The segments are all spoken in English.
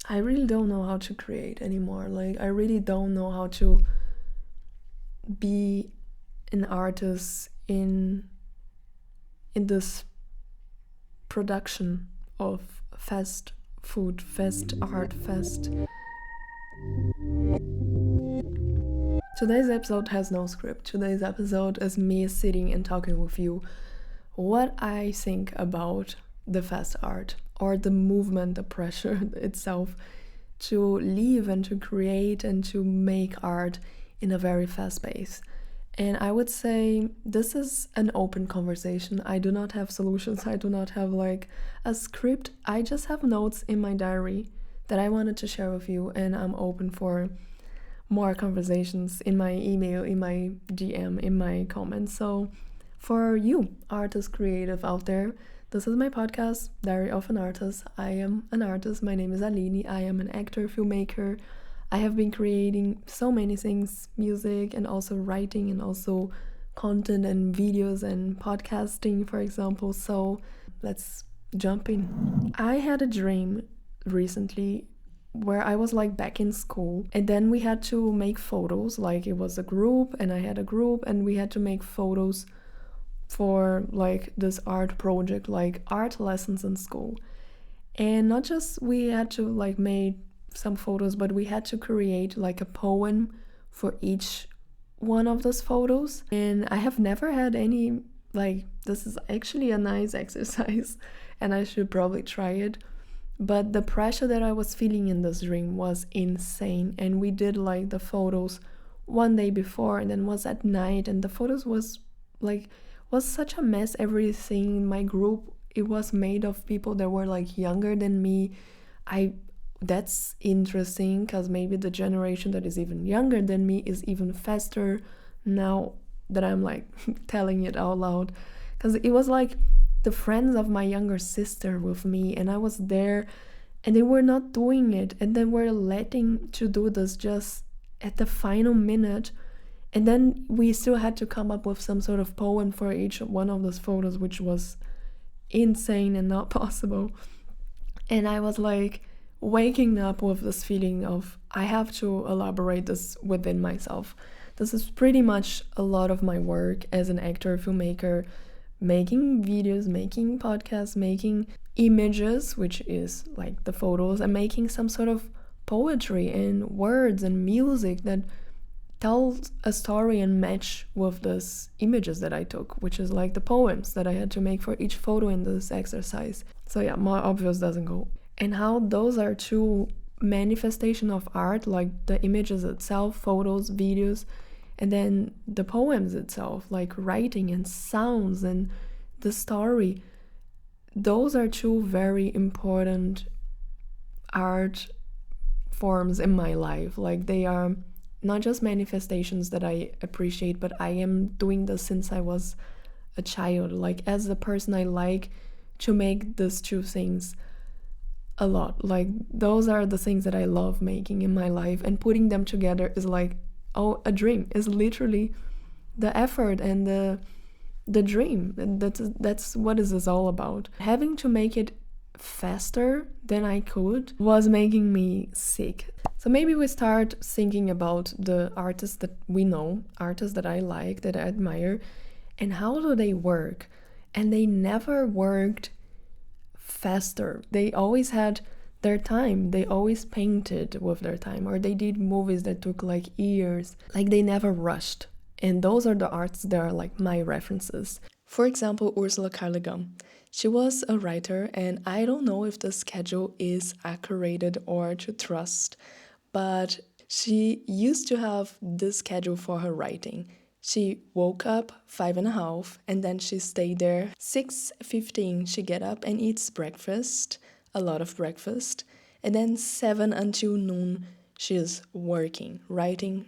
I really don't know how to create anymore. Like, I really don't know how to be an artist in this production of fast food, fast art, fast. Today's episode has no script. Today's episode is me sitting and talking with you what I think about the fast art or the movement, the pressure itself to live and to create and to make art in a very fast pace. And I would say this is an open conversation. I do not have solutions. I do not have like a script. I just have notes in my diary that I wanted to share with you, and I'm open for more conversations in my email, in my DM, in my comments. So for you, artist creative out there, this is my podcast, Diary of an Artist. I am an artist. My name is Aline. I am an actor, filmmaker. I have been creating so many things, music and also writing and also content and videos and podcasting, for example. So let's jump in. I had a dream recently where I was like back in school, and then we had to make photos. Like, it was a group and I had a group, and we had to make photos for like this art project, like art lessons in school. And not just we had to like make some photos, but we had to create like a poem for each one of those photos. And I have never had any, like, this is actually a nice exercise and I should probably try it. But the pressure that I was feeling in this dream was insane. And we did like the photos one day before, and then was at night, and the photos was such a mess. Everything in my group, it was made of people that were like younger than me. That's interesting because maybe the generation that is even younger than me is even faster now that I'm like telling it out loud, because it was like the friends of my younger sister with me, and I was there and they were not doing it, and then were letting to do this just at the final minute. And then we still had to come up with some sort of poem for each one of those photos, which was insane and not possible. And I was like waking up with this feeling of I have to elaborate this within myself. This is pretty much a lot of my work as an actor, filmmaker, making videos, making podcasts, making images, which is like the photos, and making some sort of poetry and words and music that tells a story and match with these images that I took, which is like the poems that I had to make for each photo in this exercise. So yeah, more obvious doesn't go. And how those are two manifestation of art, like the images itself, photos, videos, and then the poems itself, like writing and sounds and the story. Those are two very important art forms in my life. Like, they are not just manifestations that I appreciate, but I am doing this since I was a child. Like, as a person, I like to make these two things a lot. Like, those are the things that I love making in my life, and putting them together is like, oh, a dream. Is literally the effort and the dream. And that's what this is all about. Having to make it faster than I could was making me sick. So maybe we start thinking about the artists that we know, artists that I like, that I admire, and how do they work? And they never worked faster. They always had their time. They always painted with their time, or they did movies that took like years. Like, they never rushed. And those are the artists that are like my references. For example, Ursula K. Le Guin. She was a writer, and I don't know if the schedule is accurate or to trust, but she used to have this schedule for her writing. She woke up 5:30, and then she stayed there. 6:15, she get up and eats breakfast, a lot of breakfast, and then 7 until noon, she's working, writing.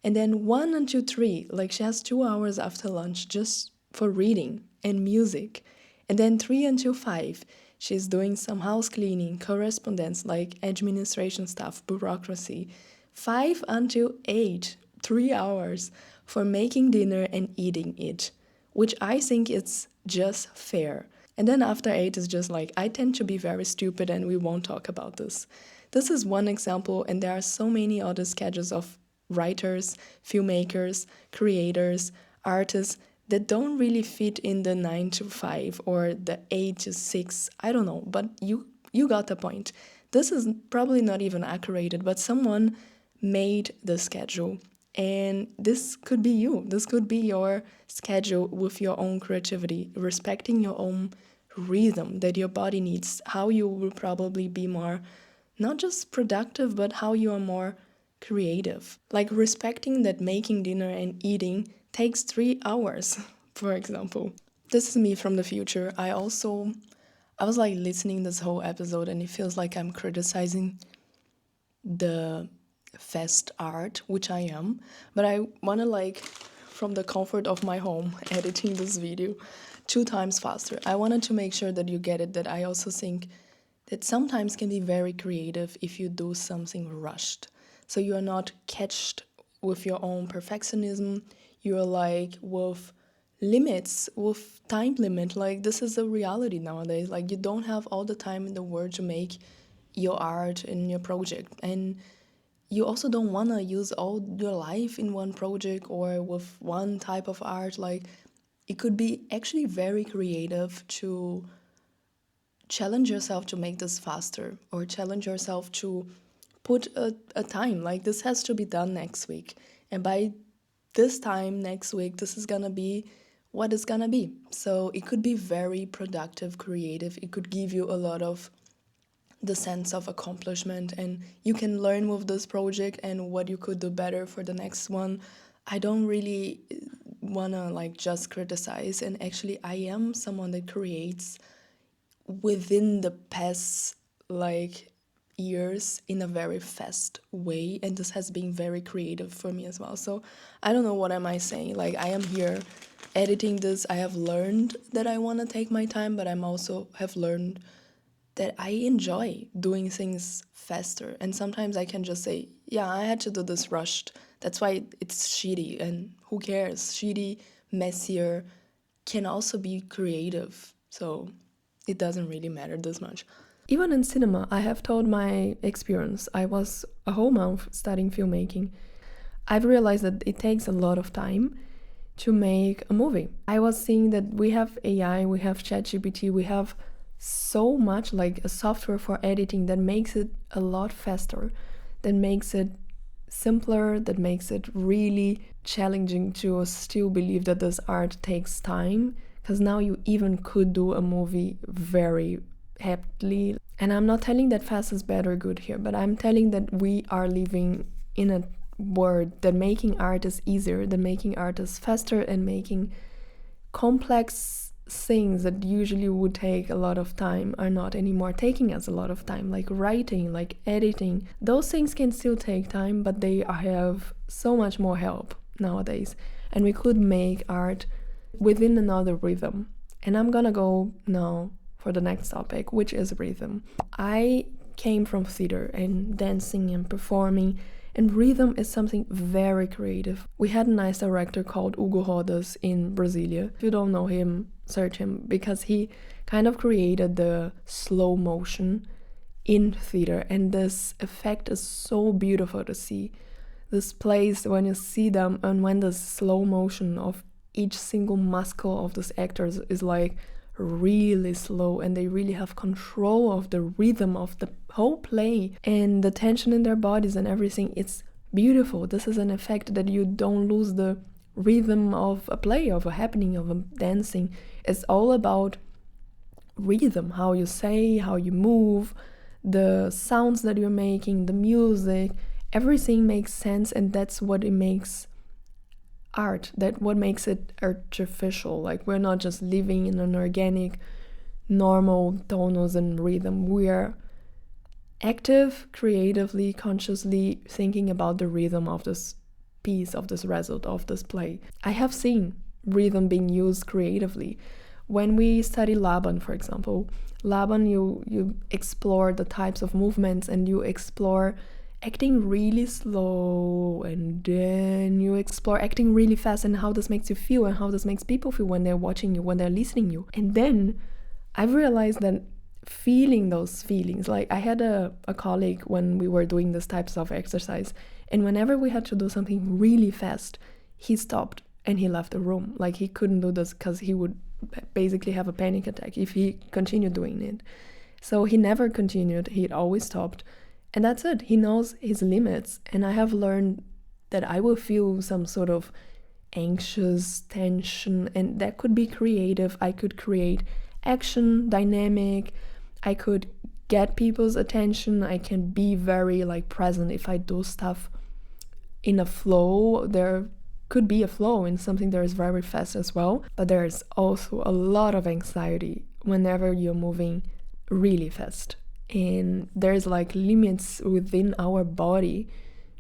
And then 1 until 3, like, she has 2 hours after lunch just for reading and music. And then 3 until 5, she's doing some house cleaning, correspondence, like administration stuff, bureaucracy. 5 until 8, 3 hours for making dinner and eating it, which I think it's just fair. And then after 8 is just like, I tend to be very stupid and we won't talk about this. This is one example, and there are so many other schedules of writers, filmmakers, creators, artists that don't really fit in the 9 to 5 or the 8 to 6. I don't know, but you got the point. This is probably not even accurate, but someone made the schedule. And this could be you. This could be your schedule with your own creativity, respecting your own rhythm that your body needs, how you will probably be more, not just productive, but how you are more creative. Like respecting that making dinner and eating takes 3 hours, for example. This is me from the future. I was like listening this whole episode and it feels like I'm criticizing the fast art, which I am, but I want to like from the comfort of my home editing this video 2 times faster. I wanted to make sure that you get it, that I also think that sometimes can be very creative if you do something rushed. So you are not catched with your own perfectionism. You're like with limits, with time limit. Like this is a reality nowadays. Like you don't have all the time in the world to make your art in your project. And you also don't want to use all your life in one project or with one type of art. Like it could be actually very creative to challenge yourself to make this faster, or challenge yourself to put a time like this has to be done next week, and by this time next week this is gonna be what it's gonna be. So it could be very productive, creative. It could give you a lot of the sense of accomplishment, and you can learn with this project and what you could do better for the next one. I don't really want to like just criticize, and actually I am someone that creates within the past like years in a very fast way, and this has been very creative for me as well. So I don't know, what am I saying? Like I am here editing this. I have learned that I want to take my time, but I'm also have learned that I enjoy doing things faster. And sometimes I can just say, yeah, I had to do this rushed. That's why it's shitty, and who cares? Shitty, messier can also be creative. So it doesn't really matter this much. Even in cinema, I have told my experience. I was a whole month studying filmmaking. I've realized that it takes a lot of time to make a movie. I was seeing that we have AI, we have ChatGPT, we have so much like a software for editing that makes it a lot faster, that makes it simpler, that makes it really challenging to still believe that this art takes time, because now you even could do a movie very happily. And I'm not telling that fast is bad or good here, but I'm telling that we are living in a world that making art is easier, that making art is faster, and making complex things that usually would take a lot of time are not anymore taking us a lot of time, like writing, like editing. Those things can still take time, but they have so much more help nowadays, and we could make art within another rhythm. And I'm gonna go now for the next topic, which is rhythm. I came from theater and dancing and performing, and rhythm is something very creative. We had a nice director called Hugo Rodas in Brasilia. If you don't know him, search him, because he kind of created the slow motion in theater, and this effect is so beautiful to see. This place, when you see them and when the slow motion of each single muscle of these actors is like really slow, and they really have control of the rhythm of the whole play and the tension in their bodies and everything. It's beautiful. This is an effect that you don't lose the rhythm of a play, of a happening, of a dancing. It's all about rhythm, how you say, how you move, the sounds that you're making, the music, everything makes sense, and that's what it makes art, that what makes it artificial. Like we're not just living in an organic, normal tonus and rhythm. We are active, creatively, consciously thinking about the rhythm of this piece, of this result, of this play. I have seen rhythm being used creatively. When we study Laban, for example, Laban, you explore the types of movements, and you explore acting really slow, and then you explore acting really fast, and how this makes you feel, and how this makes people feel when they're watching you, when they're listening you. And then I've realized that feeling those feelings, like I had a colleague when we were doing these types of exercise, and whenever we had to do something really fast, he stopped and he left the room. Like he couldn't do this because he would basically have a panic attack if he continued doing it. So he never continued, he'd always stopped. And that's it. He knows his limits. And I have learned that I will feel some sort of anxious tension, and that could be creative. I could create action, dynamic. I could get people's attention. I can be very like present if I do stuff in a flow. There could be a flow in something that is very fast as well, but there's also a lot of anxiety whenever you're moving really fast. And there's like limits within our body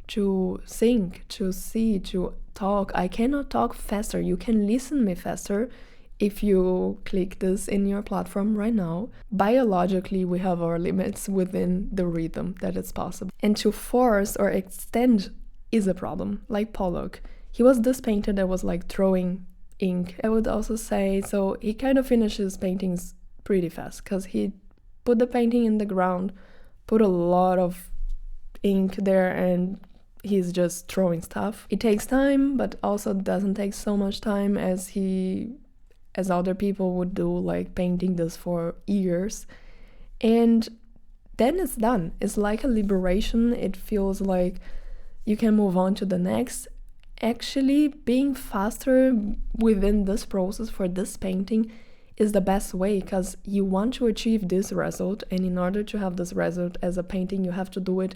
to think, to see, to talk. I cannot talk faster. You can listen me faster if you click this in your platform right now. Biologically, we have our limits within the rhythm that is possible. And to force or extend is a problem, like Pollock. He was this painter that was like throwing ink. I would also say, so he kind of finishes paintings pretty fast because he put the painting in the ground, put a lot of ink there, and he's just throwing stuff. It takes time, but also doesn't take so much time as other people would do, like painting this for years. And then it's done. It's like a liberation. It feels like you can move on to the next. Actually, being faster within this process for this painting is the best way, because you want to achieve this result, and in order to have this result as a painting, you have to do it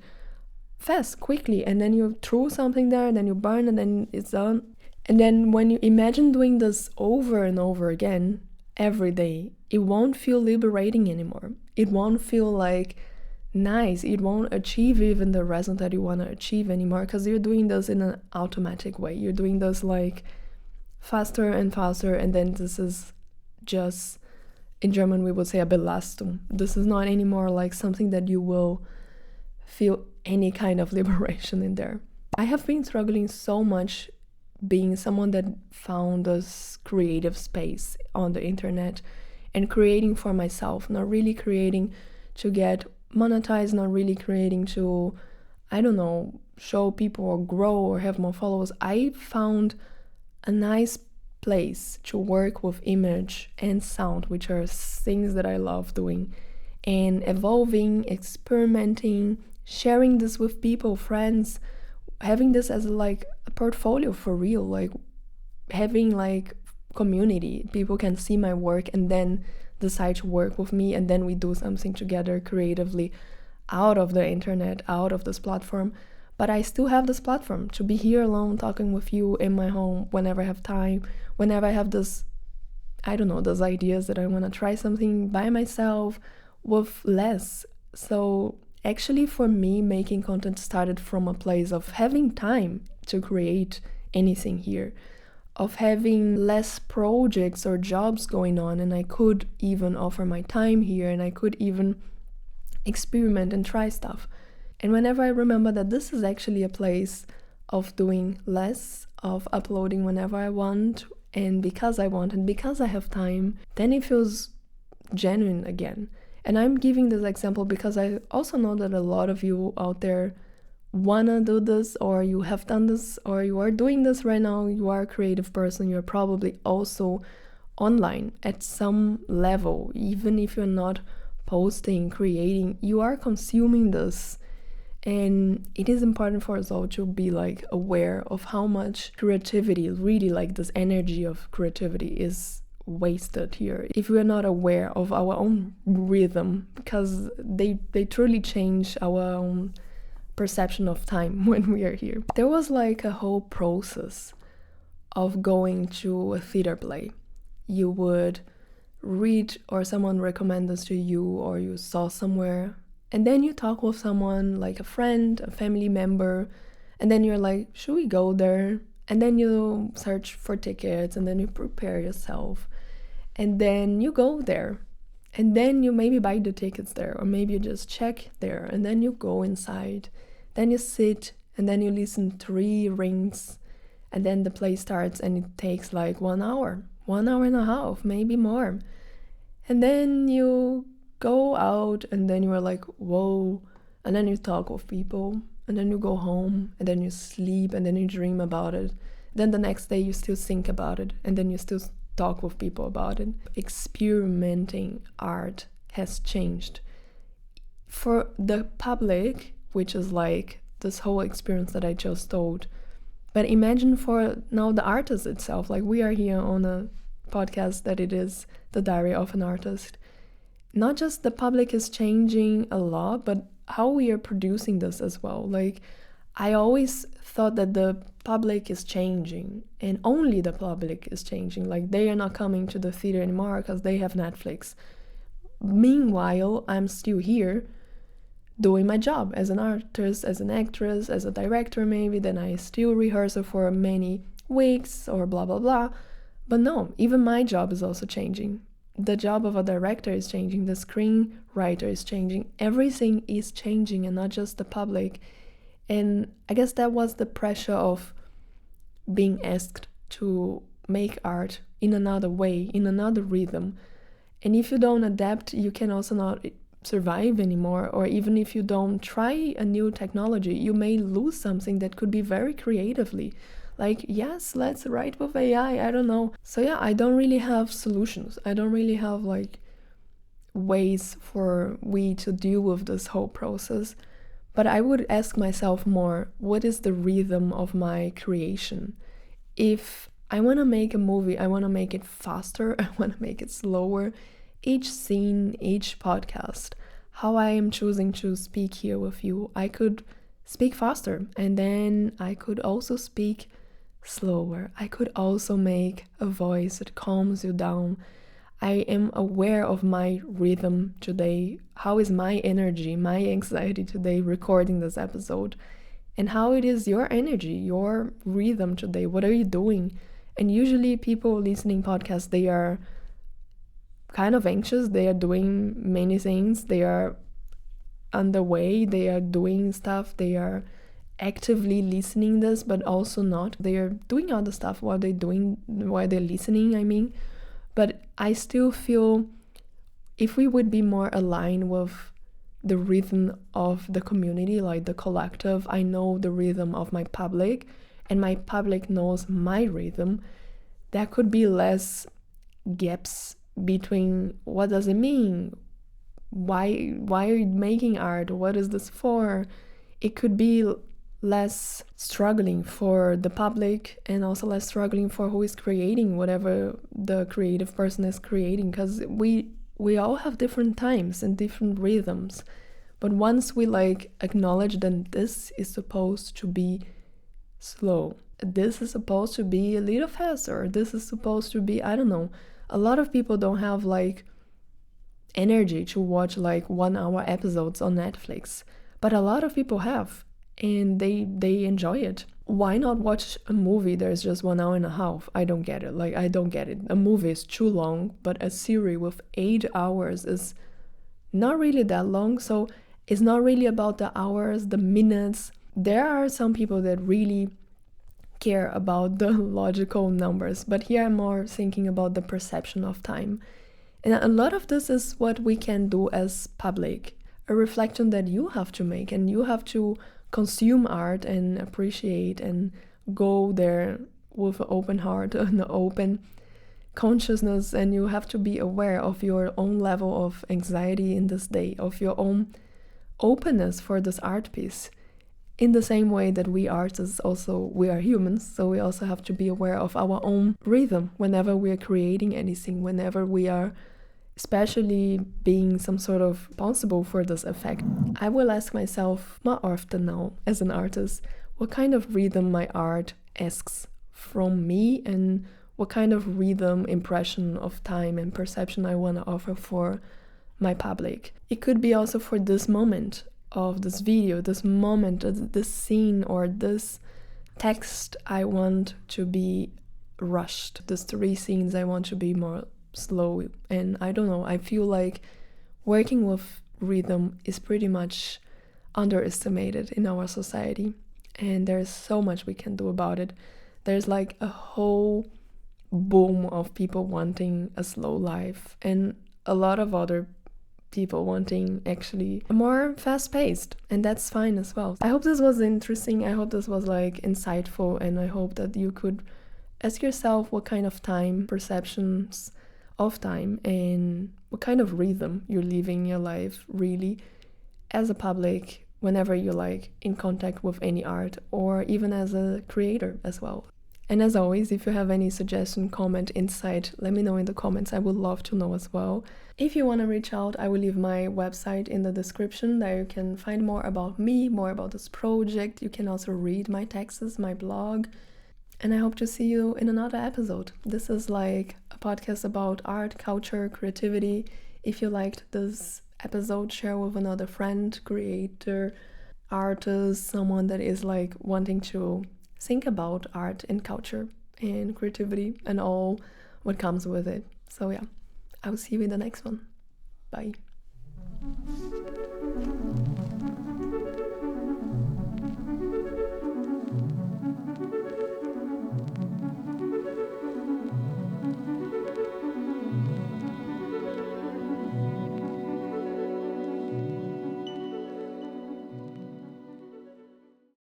fast, quickly, and then you throw something there, and then you burn, and then it's done. And then when you imagine doing this over and over again every day, it won't feel liberating anymore. It won't feel like nice. It won't achieve even the result that you want to achieve anymore, because you're doing this in an automatic way. You're doing this like faster and faster, and then this is just, in German we would say a Belastung. This is not anymore like something that you will feel any kind of liberation in there. I have been struggling so much being someone that found this creative space on the internet and creating for myself, not really creating to get monetized, not really creating to, I don't know, show people or grow or have more followers. I found a nice place to work with image and sound, which are things that I love doing, and evolving, experimenting, sharing this with people, friends, having this as like a portfolio for real, like having like community. People can see my work and then decide to work with me, and then we do something together creatively out of the internet, out of this platform. But I still have this platform to be here alone talking with you in my home whenever I have time, whenever I have this, I don't know, those ideas that I want to try something by myself with less. So actually for me, making content started from a place of having time to create anything here, of having less projects or jobs going on, and I could even offer my time here, and I could even experiment and try stuff. And whenever I remember that this is actually a place of doing less, of uploading whenever I want, and because I want and because I have time, then it feels genuine again. And I'm giving this example because I also know that a lot of you out there wanna do this, or you have done this, or you are doing this right now. You are a creative person. You're probably also online at some level, even if you're not posting, creating, you are consuming this. And it is important for us all to be like aware of how much creativity, really like this energy of creativity, is wasted here if we are not aware of our own rhythm, because they truly change our own perception of time when we are here. There was like a whole process of going to a theater play. You would read, or someone recommend this to you, or you saw somewhere, and then you talk with someone, like a friend, a family member, and then you're like, should we go there? And then you search for tickets, and then you prepare yourself, and then you go there, and then you maybe buy the tickets there, or maybe you just check there, and then you go inside, then you sit, and then you listen 3 rings, and then the play starts, and it takes like 1 hour and a half, maybe more. And then you go out and then you are like, whoa. And then you talk with people and then you go home and then you sleep and then you dream about it. Then the next day you still think about it and then you still talk with people about it. Experimenting art has changed. For the public, which is like this whole experience that I just told, but imagine for now the artist itself, like we are here on a podcast that it is the diary of an artist. Not just the public is changing a lot, but how we are producing this as well. Like I always thought that the public is changing and only the public is changing. Like they are not coming to the theater anymore because they have Netflix. Meanwhile, I'm still here doing my job as an artist, as an actress, as a director maybe, then I still rehearse for many weeks or blah blah blah. But no, even my job is also changing. The job of a director is changing, the screenwriter is changing, everything is changing and not just the public. And I guess that was the pressure of being asked to make art in another way, in another rhythm. And if you don't adapt, you can also not survive anymore. Or even if you don't try a new technology, you may lose something that could be very creatively. Like, yes, let's write with AI, I don't know. So yeah, I don't really have solutions. I don't really have like ways for we to deal with this whole process. But I would ask myself more, what is the rhythm of my creation? If I want to make a movie, I want to make it faster, I want to make it slower. Each scene, each podcast, how I am choosing to speak here with you, I could speak faster and then I could also speak slower. I could also make a voice that calms you down. I am aware of my rhythm today. How is my energy, my anxiety today recording this episode? And how it is your energy, your rhythm today? What are you doing? And usually people listening podcasts, they are kind of anxious. They are doing many things. They are underway. They are doing stuff. They are actively listening this, but also not. They are doing other stuff while they're listening, I mean. But I still feel if we would be more aligned with the rhythm of the community, like the collective, I know the rhythm of my public and my public knows my rhythm, there could be less gaps between what does it mean, why are you making art, what is this for. It could be less struggling for the public and also less struggling for who is creating whatever the creative person is creating, because we all have different times and different rhythms. But once we like acknowledge that this is supposed to be slow, this is supposed to be a little faster, this is supposed to be, I don't know, a lot of people don't have like energy to watch like 1 hour episodes on Netflix, but a lot of people have, and they enjoy it. Why not watch a movie there's just 1 hour and a half? I don't get it. Like, I don't get it. A movie is too long, but a series with 8 hours is not really that long. So it's not really about the hours, the minutes. There are some people that really care about the logical numbers, but here I'm more thinking about the perception of time. And a lot of this is what we can do as public, a reflection that you have to make, and you have to consume art and appreciate and go there with an open heart and an open consciousness, and you have to be aware of your own level of anxiety in this day, of your own openness for this art piece. In the same way that we artists also, we are humans, so we also have to be aware of our own rhythm whenever we are creating anything, whenever we are especially being some sort of responsible for this effect. I will ask myself more often now as an artist, what kind of rhythm my art asks from me and what kind of rhythm, impression of time and perception I want to offer for my public. It could be also for this moment of this video, this moment, this scene or this text I want to be rushed. These 3 scenes I want to be more slow, and I don't know, I feel like working with rhythm is pretty much underestimated in our society, and there's so much we can do about it. There's like a whole boom of people wanting a slow life, and a lot of other people wanting actually more fast-paced, and that's fine as well. I hope this was interesting. I hope this was like insightful, and I hope that you could ask yourself what kind of time perceptions of time and what kind of rhythm you're living your life really as a public whenever you're like in contact with any art, or even as a creator as well. And as always, if you have any suggestion, comment, insight, let me know in the comments. I would love to know as well. If you want to reach out, I will leave my website in the description. There you can find more about me, more about this project. You can also read my texts, my blog. And I hope to see you in another episode. This is like a podcast about art, culture, creativity. If you liked this episode, share with another friend, creator, artist, someone that is like wanting to think about art and culture and creativity and all what comes with it. So yeah, I will see you in the next one. Bye.